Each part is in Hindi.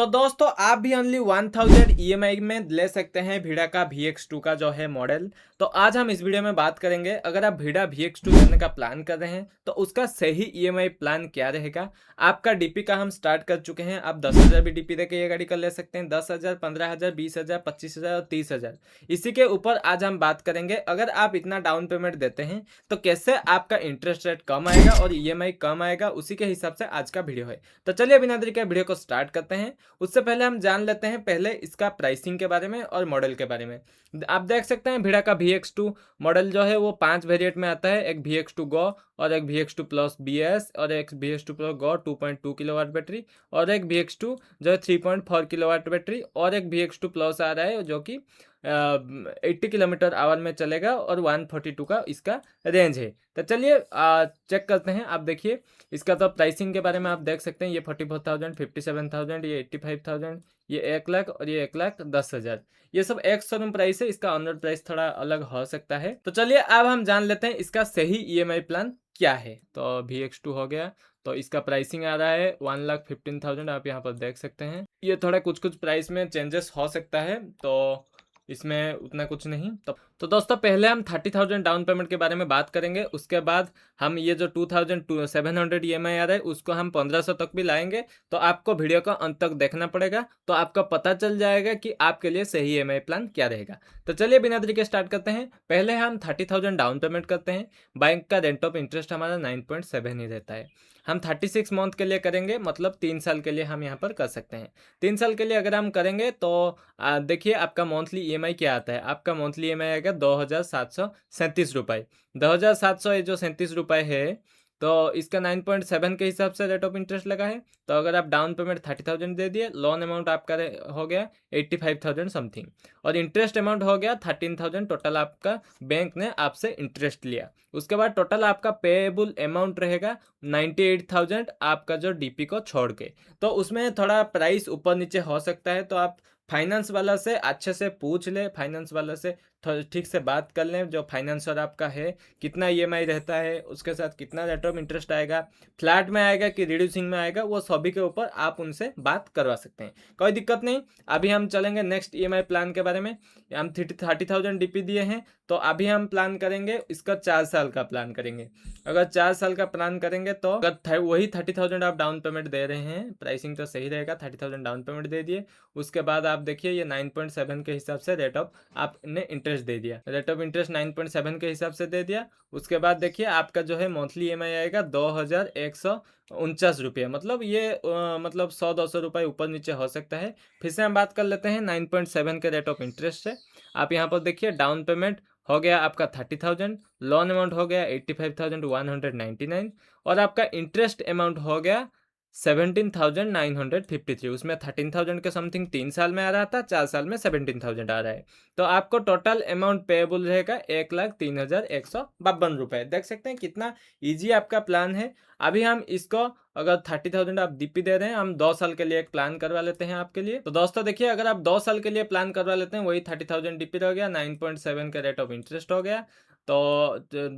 तो दोस्तों आप भी ओनली 1000 ईएमआई में ले सकते हैं भीड़ा का VX2 का जो है मॉडल। तो आज हम इस वीडियो में बात करेंगे, अगर आप भीड़ा VX2 लेने का प्लान कर रहे हैं तो उसका सही ईएमआई प्लान क्या रहेगा। आपका डीपी का हम स्टार्ट कर चुके हैं, आप 10,000 भी डीपी देके ये गाड़ी का ले सकते हैं, 10,000, 15,000, 20,000, 25,000 और 30,000। इसी के ऊपर आज हम बात करेंगे। अगर आप इतना डाउन पेमेंट देते हैं तो कैसे आपका इंटरेस्ट रेट कम आएगा और ईएमआई कम आएगा, उसी के हिसाब से आज का वीडियो है। तो चलिए बिना देरी के वीडियो को स्टार्ट करते हैं। उससे पहले हम जान लेते हैं पहले इसका प्राइसिंग के बारे में और मॉडल के बारे में। आप देख सकते हैं भीड़ा का VX2 मॉडल जो है वो 5 वेरिएंट में आता है। एक VX2 गो और एक VX2 प्लस BS और एक VX2 प्लस गो 2.2 किलोवाट बैटरी और एक VX2 जो है 3.4 किलोवाट बैटरी और एक VX2 प्लस आ रहा है जो कि 80 किलोमीटर आवर में चलेगा और 142 का इसका रेंज है। तो चलिए चेक करते हैं। आप देखिए इसका तो प्राइसिंग के बारे में आप देख सकते हैं, ये 44,000, 57,000, ये 85,000, ये 1 लाख और ये 1,10,000। ये सब एक शोरूम प्राइस है, इसका ऑनरोड प्राइस थोड़ा अलग हो सकता है। तो चलिए अब हम जान लेते हैं इसका सही ईएमआई प्लान क्या है। तो VX2 हो गया, तो इसका प्राइसिंग आ रहा है 1,15,000। आप यहाँ पर देख सकते हैं, ये थोड़ा कुछ कुछ प्राइस में चेंजेस हो सकता है, तो इसमें उतना कुछ नहीं। तो दोस्तों पहले हम 30,000 डाउन पेमेंट के बारे में बात करेंगे, उसके बाद हम ये जो 2,700 ईएमआई आ रहा है उसको हम 1,500 तक भी लाएंगे। तो आपको वीडियो का अंत तक देखना पड़ेगा, तो आपको पता चल जाएगा कि आपके लिए सही ईएमआई प्लान क्या रहेगा। तो चलिए बिना देरी के स्टार्ट करते हैं। पहले हम 30,000 डाउन पेमेंट करते हैं। बैंक का रेट ऑफ इंटरेस्ट हमारा 9.7 ही रहता है। हम 36 मंथ के लिए करेंगे, मतलब 3 साल के लिए हम यहाँ पर कर सकते हैं। 3 साल के लिए अगर हम करेंगे तो देखिए आपका मंथली ईएमआई क्या आता है। आपका मंथली ईएमआई आएगा 2,737 रुपये। 2,700 ये जो 37 रुपये है, तो इसका 9.7 के हिसाब से रेट ऑफ इंटरेस्ट लगा है। तो अगर आप डाउन पेमेंट 30,000 दे दिए, लोन अमाउंट आपका हो गया 85,000 समथिंग और इंटरेस्ट अमाउंट हो गया 13,000। टोटल आपका बैंक ने आपसे इंटरेस्ट लिया। उसके बाद टोटल आपका पेएबल अमाउंट रहेगा 98,000 आपका जो डीपी को छोड़ के। तो उसमें थोड़ा प्राइस ऊपर नीचे हो सकता है, तो आप फाइनेंस वाला से अच्छे से पूछ ले, फाइनेंस वाला से ठीक से बात कर लें। जो फाइनेंसर आपका है, कितना ईएमआई रहता है, उसके साथ कितना रेट ऑफ इंटरेस्ट आएगा, फ्लैट में आएगा कि रिड्यूसिंग में आएगा, वो सभी के ऊपर आप उनसे बात करवा सकते हैं, कोई दिक्कत नहीं। अभी हम चलेंगे नेक्स्ट ईएमआई प्लान के बारे में। हम 30,000 डीपी दिए हैं, तो अभी हम प्लान करेंगे इसका 4 साल का प्लान करेंगे। अगर 4 साल का प्लान करेंगे तो अगर वही 30,000 आप डाउन पेमेंट दे रहे हैं, प्राइसिंग तो सही रहेगा, 30,000 डाउन पेमेंट दे दिए। उसके बाद आप देखिए ये 9.7 के हिसाब से रेट ऑफ आपने इंटरेस्ट दे दिया, रेट ऑफ इंटरेस्ट 9.7 के हिसाब से दे दिया। उसके बाद देखिए आपका जो है मंथली ईएमआई आएगा 2,149 रुपये। मतलब ये मतलब 100-200 रुपये ऊपर नीचे हो सकता है। फिर से हम बात कर लेते हैं 9.7 के रेट ऑफ इंटरेस्ट से। आप यहाँ पर देखिए डाउन पेमेंट हो गया आपका 30,000, लोन अमाउंट हो गया 85,199 और आपका इंटरेस्ट अमाउंट हो गया 17,953। उसमें 13,000 के समथिंग 3 साल में आ रहा था, 4 साल में 17,000 आ रहा है। तो आपको टोटल अमाउंट पेएबल रहेगा 1,03,152 रुपये। देख सकते हैं कितना इजी आपका प्लान है। अभी हम इसको अगर 30,000 आप डीपी दे रहे हैं, हम 2 साल के लिए एक प्लान करवा लेते हैं आपके लिए। तो दोस्तों देखिए अगर आप 2 साल के लिए प्लान करवा लेते हैं, वही 30,000 डीपी हो गया, 9.7 का रेट ऑफ इंटरेस्ट हो गया। तो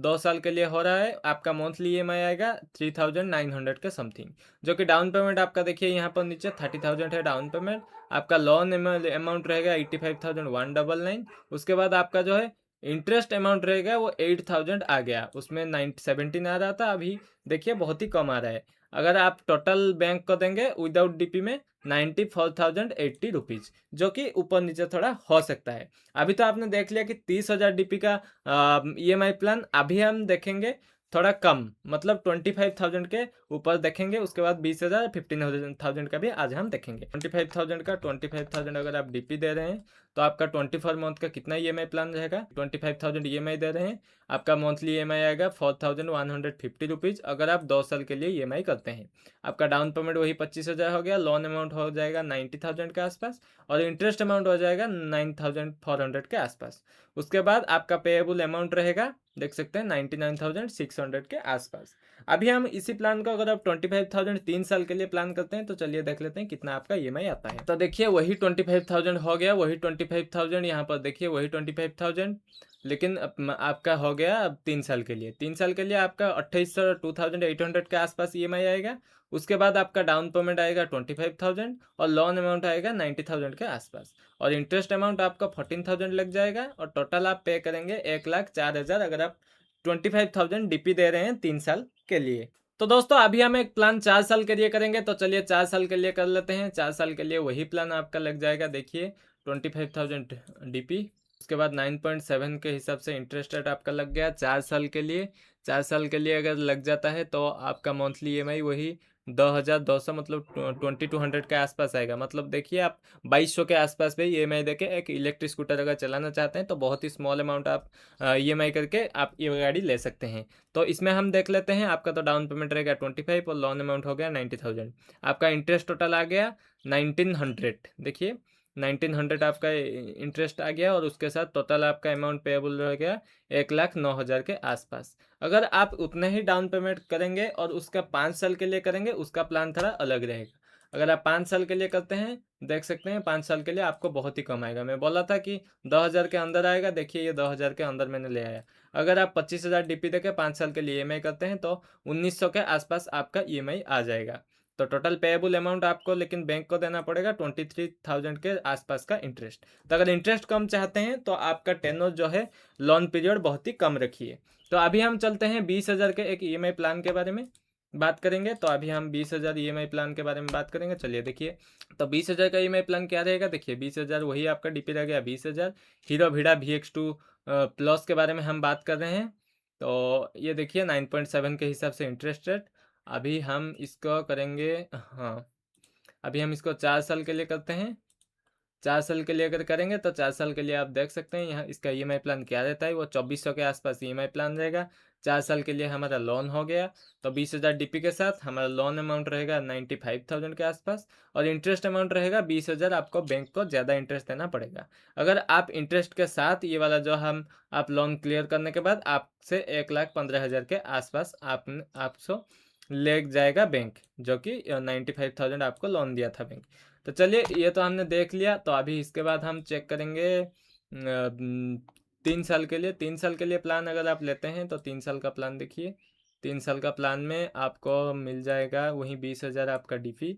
2 साल के लिए हो रहा है, आपका मंथली ईएमआई आएगा 3,900 के समथिंग। जो कि डाउन पेमेंट आपका देखिए यहाँ पर नीचे 30,000 है डाउन पेमेंट। आपका लोन अमाउंट रहेगा 85,199। उसके बाद आपका जो है इंटरेस्ट अमाउंट रहेगा वो 8,000 आ गया, उसमें 17 आ रहा था, अभी देखिए बहुत ही कम आ रहा है। अगर आप टोटल बैंक को देंगे विदाउट डीपी में 94,080 रुपीज़, जो कि ऊपर नीचे थोड़ा हो सकता है। अभी तो आपने देख लिया कि 30,000 डीपी का ईएमआई प्लान। अभी हम देखेंगे थोड़ा कम, मतलब 25,000 के ऊपर देखेंगे। उसके बाद 20,000, 15,000 का भी आज हम देखेंगे। 25,000 का 25,000 अगर आप डीपी दे रहे हैं तो आपका 24 मंथ का कितना ईएमआई प्लान रहेगा। 25,000 ईएमआई दे रहे हैं, आपका मंथली ईएमआई आएगा 4,150 रुपीज़ अगर आप 2 साल के लिए ईएमआई करते हैं। आपका डाउन पेमेंट वही 25,000 हो गया, लोन अमाउंट हो जाएगा 90,000 के आसपास और इंटरेस्ट अमाउंट हो जाएगा 9,400 के आसपास। उसके बाद आपका पेएबल अमाउंट रहेगा, देख सकते हैं 99,600 के आसपास। अभी हम इसी प्लान को अगर आप 25,000 3 साल के लिए प्लान करते हैं, तो चलिए देख लेते हैं कितना आपका ईएमआई आता है। तो देखिए वही 25,000 हो गया, वही 25,000 यहाँ पर देखिए वही 25,000 लेकिन आपका हो गया अब 3 साल के लिए। 3 साल के लिए आपका 2800 के आसपास EMI आएगा। उसके बाद आपका डाउन पेमेंट आएगा 25,000 और लोन अमाउंट आएगा 90,000 के आसपास, और इंटरेस्ट अमाउंट आपका 14,000 लग जाएगा, और टोटल आप पे करेंगे 1,04,000 अगर आप 25,000 DP दे रहे हैं 3 साल के लिए। तो दोस्तों अभी हम एक प्लान 4 साल के लिए करेंगे, तो चलिए 4 साल के लिए कर लेते हैं। 4 साल के लिए वही प्लान आपका लग जाएगा, देखिए 25,000 DP, उसके बाद 9.7 के हिसाब से इंटरेस्ट रेट आपका लग गया 4 साल के लिए। 4 साल के लिए अगर लग जाता है तो आपका मंथली EMI वही 2,200 मतलब 2,200 के आसपास आएगा। मतलब देखिए आप 2,200 के आसपास पे EMI देके एक इलेक्ट्रिक स्कूटर अगर चलाना चाहते हैं तो बहुत ही स्मॉल अमाउंट आप EMI करके आप ये गाड़ी ले सकते हैं। तो इसमें हम देख लेते हैं, आपका तो डाउन पेमेंट रहेगा 25 और लोन अमाउंट हो गया 90,000। आपका इंटरेस्ट टोटल आ गया 1,900, देखिए 1,900 आपका इंटरेस्ट आ गया, और उसके साथ टोटल आपका अमाउंट पेएबल रह गया 1,09,000 के आसपास। अगर आप उतने ही डाउन पेमेंट करेंगे और उसका 5 साल के लिए करेंगे, उसका प्लान थोड़ा अलग रहेगा। अगर आप 5 साल के लिए करते हैं, देख सकते हैं 5 साल के लिए आपको बहुत ही कम आएगा। मैं बोला था कि 2,000 के अंदर आएगा, देखिए ये 2,000 के अंदर मैंने ले आया। अगर आप 25,000 DP देके 5 साल के लिए EMI करते हैं तो 1,900 के आसपास आपका EMI आ जाएगा। तो टोटल पेएबल अमाउंट आपको लेकिन बैंक को देना पड़ेगा 23,000 के आसपास का इंटरेस्ट। तो अगर इंटरेस्ट कम चाहते हैं तो आपका टेन्योर जो है लोन पीरियड बहुत ही कम रखिए। तो अभी हम चलते हैं 20,000 के एक EMI प्लान के बारे में बात करेंगे। तो अभी हम 20,000 EMI प्लान के बारे में बात करेंगे, चलिए देखिए। तो 20,000 का EMI प्लान क्या रहेगा, देखिए 20,000 वही आपका DP रह गया 20,000। हीरो वीडा VX2 प्लस के बारे में हम बात कर रहे हैं। तो ये देखिए 9.7 के हिसाब से इंटरेस्ट रेट। अभी हम इसको करेंगे, हाँ अभी हम इसको 4 साल के लिए करते हैं। 4 साल के लिए अगर करेंगे तो 4 साल के लिए आप देख सकते हैं यहाँ इसका EMI प्लान क्या रहता है, वो 2,400 के आसपास EMI प्लान रहेगा। 4 साल के लिए हमारा लोन हो गया, तो 20,000 DP के साथ हमारा लोन अमाउंट रहेगा 95,000 के आसपास, और इंटरेस्ट अमाउंट रहेगा 20,000। आपको बैंक को ज़्यादा इंटरेस्ट देना पड़ेगा। अगर आप इंटरेस्ट के साथ ये वाला जो हम आप लोन क्लियर करने के बाद आपसे 1,15,000 के आसपास आपको ले जाएगा बैंक, जो कि 95,000 आपको लोन दिया था बैंक। तो चलिए ये तो हमने देख लिया। तो अभी इसके बाद हम चेक करेंगे 3 साल के लिए। 3 साल के लिए प्लान अगर आप लेते हैं तो 3 साल का प्लान देखिए। 3 साल का प्लान में आपको मिल जाएगा वही 20,000 आपका DP,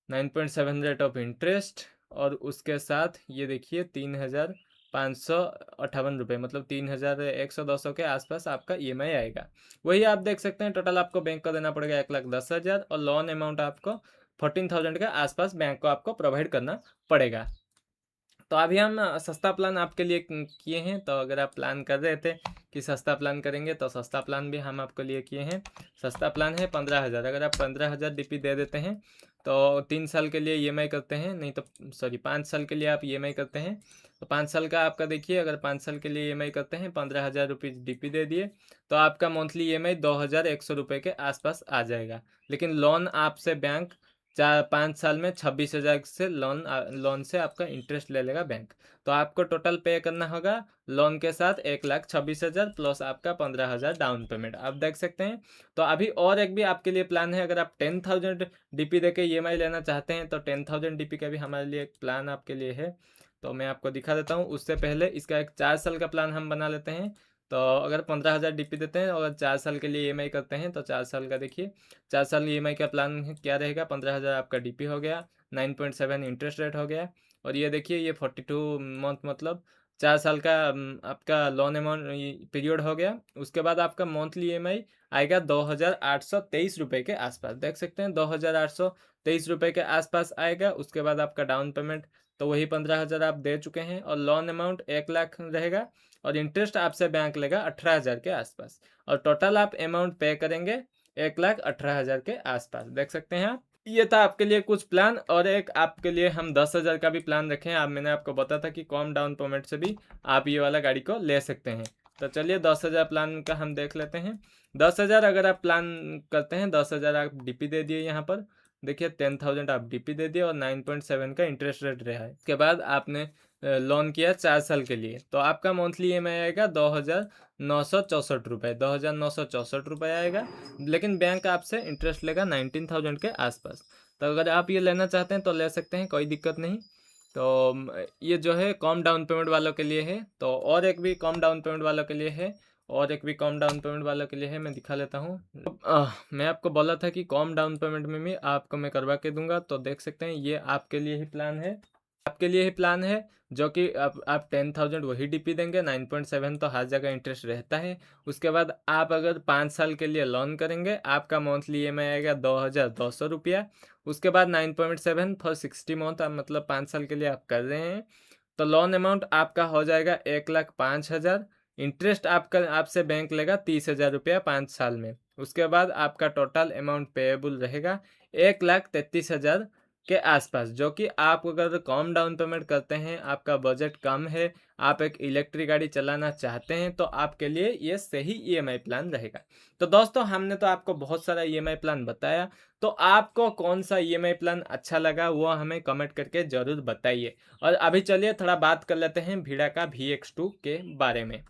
9.7 रेट ऑफ इंटरेस्ट, और उसके साथ ये देखिए 3,558 रुपये, मतलब 3,100-200 के आसपास आपका EMI आएगा। वही आप देख सकते हैं टोटल आपको बैंक को देना पड़ेगा 1,10,000, और लोन अमाउंट आपको 14,000 के आसपास बैंक को आपको प्रोवाइड करना पड़ेगा। तो अभी हम सस्ता प्लान आपके लिए किए हैं। तो अगर आप प्लान कर रहे थे कि सस्ता प्लान करेंगे, तो सस्ता प्लान भी हम आपके लिए किए हैं। सस्ता प्लान है 15,000। अगर आप 15,000 DP दे देते हैं तो 3 साल के लिए EMI करते हैं, नहीं तो सॉरी 5 साल के लिए आप EMI करते हैं, तो 5 साल का आपका देखिए अगर 5 साल के लिए EMI करते हैं 15,000 रुपीज़ DP दे दिए तो आपका मंथली EMI 2,100 रुपये के आसपास आ जाएगा। लेकिन लोन आपसे बैंक 5 साल में 26,000 से लोन से आपका इंटरेस्ट ले लेगा बैंक। तो आपको टोटल पे करना होगा लोन के साथ 1,26,000 प्लस आपका 15,000 डाउन पेमेंट, आप देख सकते हैं। तो अभी और एक भी आपके लिए प्लान है, अगर आप 10,000 DP दे के EMI लेना चाहते हैं तो 10,000 DP का भी हमारे लिए एक प्लान आपके लिए है। तो मैं आपको दिखा देता हूँ। उससे पहले इसका एक 4 साल का प्लान हम बना लेते हैं। तो अगर 15,000 DP देते हैं और 4 साल के लिए EMI करते हैं तो 4 साल का देखिए 4 साल EMI का प्लान क्या रहेगा। 15,000 आपका DP हो गया, 9.7 इंटरेस्ट रेट हो गया, और ये देखिए ये 42 मंथ मतलब 4 साल का आपका लोन अमाउंट पीरियड हो गया। उसके बाद आपका मंथली EMI आएगा 2,823 रुपये के आसपास, देख सकते हैं 2,823 रुपये के आसपास आएगा। उसके बाद आपका डाउन पेमेंट तो वही 15,000 आप दे चुके हैं, और लोन अमाउंट 1,00,000 रहेगा, और इंटरेस्ट आपसे बैंक लेगा 18,000 के आसपास, और टोटल आप अमाउंट पे करेंगे 1,18,000 के आसपास, देख सकते हैं आप। ये था आपके लिए कुछ प्लान, और एक आपके लिए हम 10,000 का भी प्लान रखे हैं। आप मैंने आपको बताया था कि कम डाउन पेमेंट से भी आप ये वाला गाड़ी को ले सकते हैं। तो चलिए 10,000 प्लान का हम देख लेते हैं। 10,000 अगर आप प्लान करते हैं, 10,000 आप DP दे दिए यहाँ पर देखिए 10,000 आप DP दे दिए, और 9.7 का इंटरेस्ट रेट रहा है। उसके बाद आपने लोन किया 4 साल के लिए, तो आपका मंथली EMI आएगा 2,964 रुपये, 2,964 रुपये आएगा। लेकिन बैंक आपसे इंटरेस्ट लेगा 19,000 के आसपास। तो अगर आप ये लेना चाहते हैं तो ले सकते हैं, कोई दिक्कत नहीं। तो ये जो है कम डाउन पेमेंट वालों के लिए है। तो और एक भी कम डाउन पेमेंट वालों के लिए है, और एक भी कम डाउन पेमेंट वालों के लिए है, मैं दिखा लेता हूँ। मैं आपको बोला था कि कम डाउन पेमेंट में भी आपको मैं करवा के दूंगा। तो देख सकते हैं ये आपके लिए ही प्लान है, आपके लिए ही प्लान है, जो कि आप 10,000 वही डीपी देंगे, 9.7 तो हर जगह इंटरेस्ट रहता है। उसके बाद आप अगर 5 साल के लिए लोन करेंगे, आपका मंथली EMI आएगा 2,200 रुपया। उसके बाद 9.7 फॉर 60 मंथ, आप मतलब 5 साल के लिए आप कर रहे हैं, तो लोन अमाउंट आपका हो जाएगा 1,05,000। इंटरेस्ट आपका आपसे बैंक लेगा 30,000 रुपया 5 साल में। उसके बाद आपका टोटल अमाउंट पेएबल रहेगा 1,33,000 के आसपास, जो कि आप अगर कम डाउन पेमेंट करते हैं, आपका बजट कम है, आप एक इलेक्ट्रिक गाड़ी चलाना चाहते हैं, तो आपके लिए ये सही EMI प्लान रहेगा। तो दोस्तों हमने तो आपको बहुत सारा EMI प्लान बताया, तो आपको कौन सा EMI प्लान अच्छा लगा वो हमें कमेंट करके ज़रूर बताइए। और अभी चलिए थोड़ा बात कर लेते हैं वीडा का VX2 के बारे में।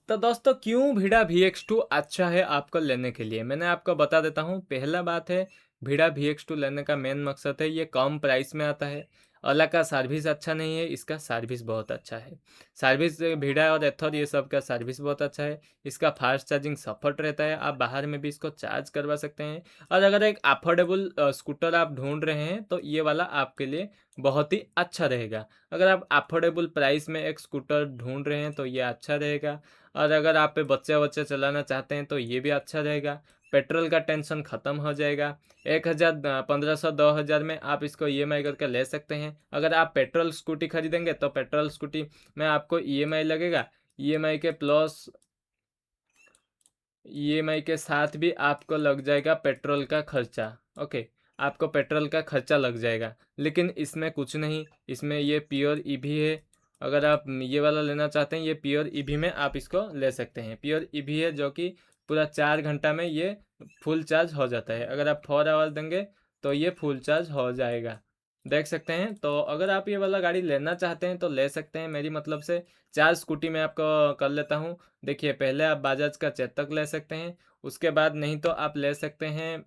तो दोस्तों क्यों वीडा VX2 अच्छा है आपको लेने के लिए, मैंने आपको बता देता हूँ। पहला बात है, वीडा VX2 लेने का मेन मकसद है ये कम प्राइस में आता है। ओला का सर्विस अच्छा नहीं है, इसका सर्विस बहुत अच्छा है। सर्विस वीडा और एथर ये सब का सर्विस बहुत अच्छा है। इसका फास्ट चार्जिंग सपोर्ट रहता है, आप बाहर में भी इसको चार्ज करवा सकते हैं। और अगर एक अफोर्डेबल स्कूटर आप ढूंढ रहे हैं, तो ये वाला आपके लिए बहुत ही अच्छा रहेगा। अगर आप अफोर्डेबल प्राइस में एक स्कूटर ढूंढ रहे हैं, तो ये अच्छा रहेगा। और अगर आप पे बच्चे बच्चे चलाना चाहते हैं, तो ये भी अच्छा रहेगा। पेट्रोल का टेंशन ख़त्म हो जाएगा। 1,000 1,500 2,000 में आप इसको EMI करके ले सकते हैं। अगर आप पेट्रोल स्कूटी खरीदेंगे, तो पेट्रोल स्कूटी में आपको EMI लगेगा। EMI के प्लस EMI के साथ भी आपको लग जाएगा पेट्रोल का खर्चा। ओके, आपको पेट्रोल का खर्चा लग जाएगा, लेकिन इसमें कुछ नहीं, इसमें ये प्योर EV है। अगर आप ये वाला लेना चाहते हैं, ये प्योर EV में आप इसको ले सकते हैं। प्योर EV है, जो कि पूरा 4 घंटा में ये फुल चार्ज हो जाता है। अगर आप 4 आवर देंगे, तो ये फुल चार्ज हो जाएगा। देख सकते हैं। तो अगर आप ये वाला गाड़ी लेना चाहते हैं, तो ले सकते हैं मेरी मतलब से। 4 स्कूटी मैं आपको कर लेता हूँ। देखिए, पहले आप बजाज का चेतक ले सकते हैं। उसके बाद नहीं तो आप ले सकते हैं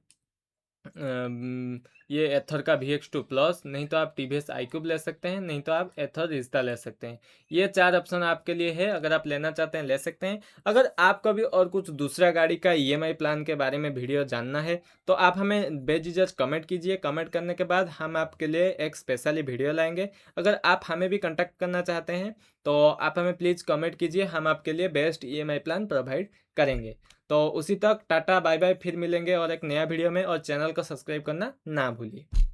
ये एथर का VX2 प्लस, नहीं तो आप TVS iQube ले सकते हैं, नहीं तो आप एथर रिश्ता ले सकते हैं। ये 4 ऑप्शन आपके लिए है, अगर आप लेना चाहते हैं ले सकते हैं। अगर आपको भी और कुछ दूसरा गाड़ी का EMI प्लान के बारे में वीडियो जानना है, तो आप हमें बेझिझक कमेंट कीजिए। कमेंट करने के बाद हम आपके लिए एक स्पेशली वीडियो लाएंगे। अगर आप हमें भी कॉन्टैक्ट करना चाहते हैं, तो आप हमें प्लीज़ कमेंट कीजिए, हम आपके लिए बेस्ट EMI प्लान प्रोवाइड करेंगे। तो उसी तक टाटा बाय बाय, फिर मिलेंगे और एक नया वीडियो में। और चैनल को सब्सक्राइब करना ना भूलिए।